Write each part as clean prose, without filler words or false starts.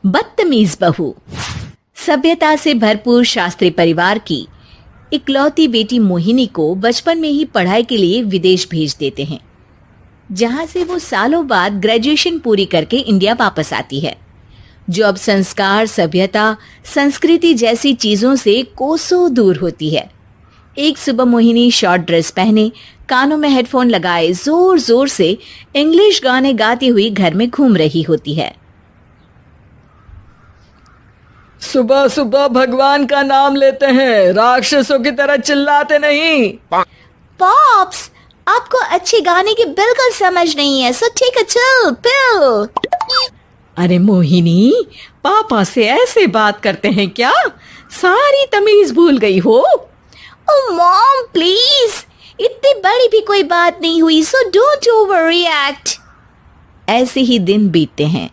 बदतमीज बहू। सभ्यता से भरपूर शास्त्री परिवार की इकलौती बेटी मोहिनी को बचपन में ही पढ़ाई के लिए विदेश भेज देते हैं, जहां से वो सालों बाद ग्रेजुएशन पूरी करके इंडिया वापस आती है, जो अब संस्कार, सभ्यता, संस्कृति जैसी चीजों से कोसों दूर होती है। एक सुबह मोहिनी शॉर्ट ड्रेस पहने, कानों में हेडफोन लगाए जोर जोर से इंग्लिश गाने गाती हुई घर में घूम रही होती है। सुबह सुबह भगवान का नाम लेते हैं, राक्षसों की तरह चिल्लाते नहीं। पॉप्स, आपको अच्छे गाने की बिल्कुल समझ नहीं है, सो ठीक है, चिल पिल। अरे मोहिनी, पापा से ऐसे बात करते हैं क्या? सारी तमीज भूल गई हो। ओह मॉम प्लीज, इतनी बड़ी भी कोई बात नहीं हुई, सो डोंट ओवर रिएक्ट। ऐसे ही दिन बीतते हैं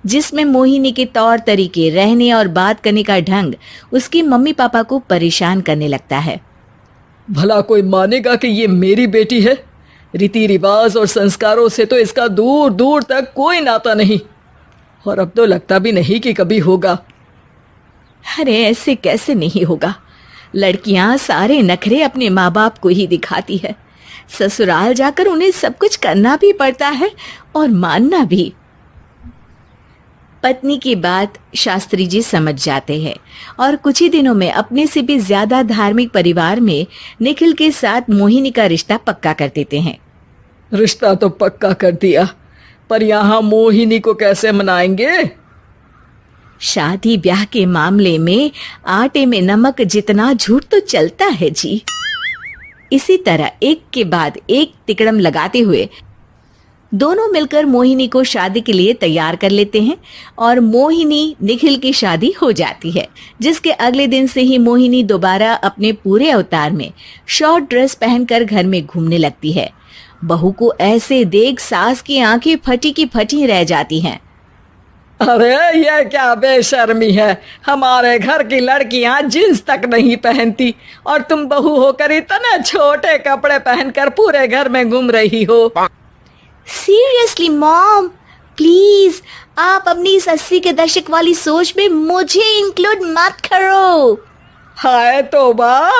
जिसमें मोहिनी के तौर तरीके, रहने और बात करने का ढंग उसकी मम्मी पापा को परेशान करने लगता है। भला कोई मानेगा कि ये मेरी बेटी है? रीति रिवाज और संस्कारों से तो इसका दूर दूर तक कोई नाता नहीं, और अब तो लगता भी नहीं कि कभी होगा। अरे ऐसे कैसे नहीं होगा? लड़कियां सारे नखरे अपने माँ बाप को ही दिखाती है। ससुराल जाकर उन्हें सब कुछ करना भी पड़ता है और मानना भी। पत्नी की बात शास्त्री जी समझ जाते हैं और कुछ ही दिनों में अपने से भी ज्यादा धार्मिक परिवार में निखिल के साथ मोहिनी का रिश्ता पक्का कर देते हैं। रिश्ता तो पक्का कर दिया, पर यहाँ मोहिनी को कैसे मनाएंगे? शादी ब्याह के मामले में आटे में नमक जितना झूठ तो चलता है जी। इसी तरह एक के बाद एक तिकड़म लगाते हुए दोनों मिलकर मोहिनी को शादी के लिए तैयार कर लेते हैं और मोहिनी निखिल की शादी हो जाती है, जिसके अगले दिन से ही मोहिनी दोबारा अपने पूरे अवतार में शॉर्ट ड्रेस पहनकर घर में घूमने लगती है। बहू को ऐसे देख सास की आंखें फटी की फटी रह जाती हैं। अरे ये क्या बेशर्मी है, हमारे घर की लड़कियां जींस तक नहीं पहनती और तुम बहू होकर इतने छोटे कपड़े पहनकर पूरे घर में घूम रही हो। सीरियसली मॉम, प्लीज आप अपनी इस 80 के दशक वाली सोच में मुझे इंक्लूड मत करो। हाय तौबा,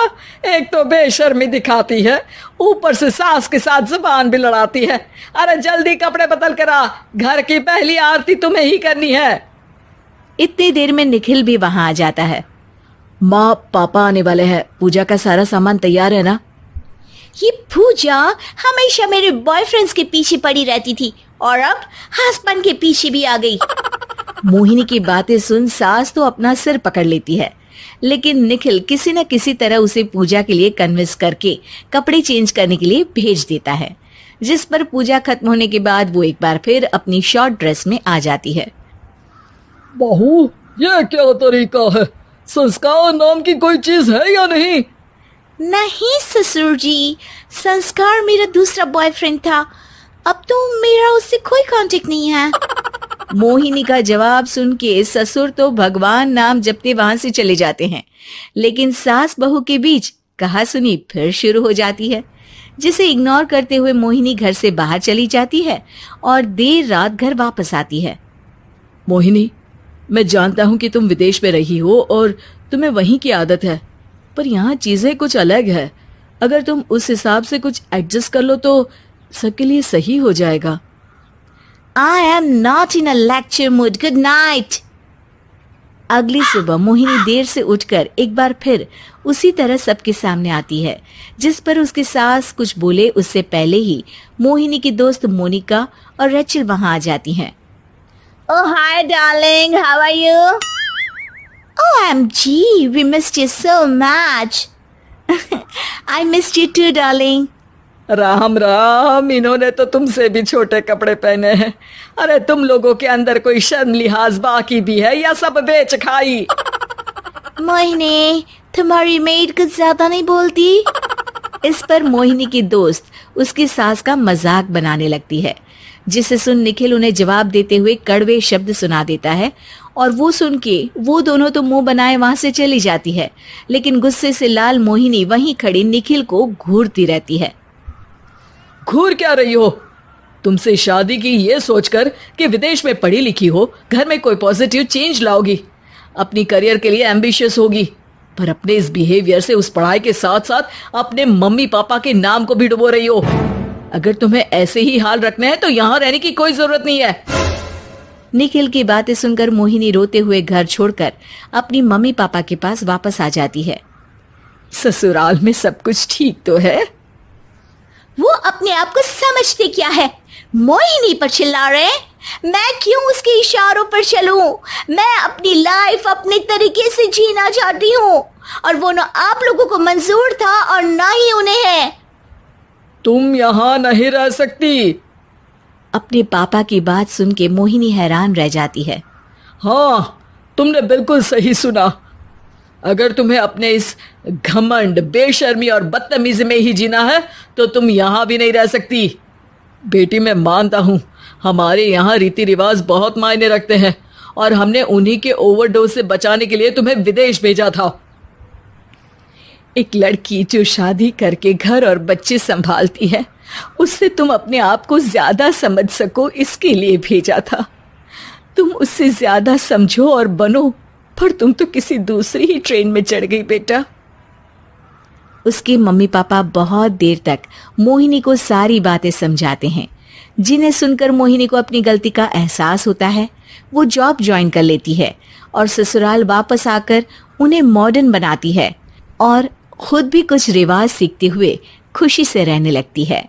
एक तो बेशर्मी दिखाती है, ऊपर से सास के साथ जुबान भी लड़ाती है। अरे जल्दी कपड़े बदल कर आ, घर की पहली आरती तुम्हें ही करनी है। इतनी देर में निखिल भी वहां आ जाता है। माँ, पापा आने वाले हैं, पूजा का सारा सामान तैयार है ना? ये पूजा हमेशा मेरे बॉयफ्रेंड्स के पीछे पड़ी रहती थी और अब हस्बैंड के पीछे भी आ गई। मोहिनी की बातें सुन सास तो अपना सिर पकड़ लेती है, लेकिन निखिल किसी न किसी तरह उसे पूजा के लिए कन्विंस करके कपड़े चेंज करने के लिए भेज देता है, जिस पर पूजा खत्म होने के बाद वो एक बार फिर अपनी शॉर्ट ड्रेस में आ जाती है। बहू, ये क्या तरीका है? संस्कार नाम की कोई चीज है या नहीं? नहीं ससुर जी, संस्कार मेरा दूसरा बॉयफ्रेंड था, अब तो मेरा उससे कोई कांटेक्ट नहीं है। मोहिनी का जवाब सुन के ससुर तो भगवान नाम जपते वहां से चले जाते हैं, लेकिन सास बहू के बीच कहासुनी फिर शुरू हो जाती है, जिसे इग्नोर करते हुए मोहिनी घर से बाहर चली जाती है और देर रात घर वापस आती है। मोहिनी, मैं जानता हूं कि तुम विदेश में रही हो और तुम्हें वहीं की आदत है, पर यहाँ चीजें कुछ अलग है। अगर तुम उस हिसाब से कुछ एडजस्ट कर लो तो सबके लिए सही हो जाएगा। I am not in a lecture mood. Good night. अगली सुबह मोहिनी देर से उठकर एक बार फिर उसी तरह सबके सामने आती है, जिस पर उसकी सास कुछ बोले उससे पहले ही मोहिनी की दोस्त मोनिका और रेचल वहां आ जाती हैं। Oh hi darling, how are you? OMG, we missed you so much. I missed you too darling. Ram Ram, इन्होंने तो तुमसे भी छोटे कपड़े पहने हैं। अरे तुम लोगों के अंदर कोई शर्म लिहाज बाकी भी है या सब बेच खाई? मोहिनी, तुम्हारी मेड कुछ ज्यादा नहीं बोलती? इस पर मोहिनी की दोस्त उसकी सास का मजाक बनाने लगती है, जिसे सुन निखिल उन्हें जवाब देते हुए कड़वे शब्द सुना देता है और वो सुन के वो दोनों तो मुंह बनाए वहां से चली जाती है, लेकिन गुस्से से लाल मोहिनी वहीं खड़ी निखिल को घूरती रहती है। घूर क्या रही हो? तुमसे शादी की ये सोचकर कि विदेश में पढ़ी लिखी हो, घर में कोई पॉजिटिव चेंज लाओगी, अपनी करियर के लिए एम्बिशियस होगी, पर अपने इस बिहेवियर से उस पढ़ाई के साथ साथ अपने मम्मी पापा के नाम को भी डुबो रही हो। अगर तुम्हें ऐसे ही हाल रखने हैं तो यहाँ रहने की कोई जरूरत नहीं है। निखिल की बातें सुनकर मोहिनी रोते हुए घर छोड़कर अपनी मम्मी पापा के पास वापस आ जाती है। ससुराल में सब कुछ ठीक तो है? वो अपने आप को समझते क्या है? मोहिनी पर चिल्ला रहे हैं? मैं क्यों उसके इशारों पर चलूं? मैं अपनी लाइफ अपने तरीके से जीना चाहती हूँ और वो ना आप लोगों को मंजूर था और ना ही उन्हें है। तुम यहाँ नहीं रह सकती। अपने पापा की बात सुन के मोहिनी हैरान रह जाती है। हाँ, तुमने बिल्कुल सही सुना। अगर तुम्हें अपने इस घमंड, बेशर्मी और बदतमीजी में ही जीना है तो तुम यहाँ भी नहीं रह सकती। बेटी, मैं मानता हूँ हमारे यहाँ रीति रिवाज बहुत मायने रखते हैं और हमने उन्हीं के ओवरडोज से बचाने के लिए तुम्हें विदेश भेजा था। एक लड़की जो शादी करके घर और बच्चे संभालती है, उससे तुम अपने आप को ज्यादा समझ सको इसके लिए भेजा था। तुम उससे ज्यादा समझो और बनो, पर तुम तो किसी दूसरी ही ट्रेन में चढ़ गई बेटा। उसके मम्मी पापा बहुत देर तक मोहिनी को सारी बातें समझाते हैं, जिन्हें सुनकर मोहिनी को अपनी गलती का एहसास होता है। वो जॉब ज्वाइन कर लेती है और ससुराल वापस आकर उन्हें मॉडर्न बनाती है और खुद भी कुछ रिवाज सीखते हुए खुशी से रहने लगती है।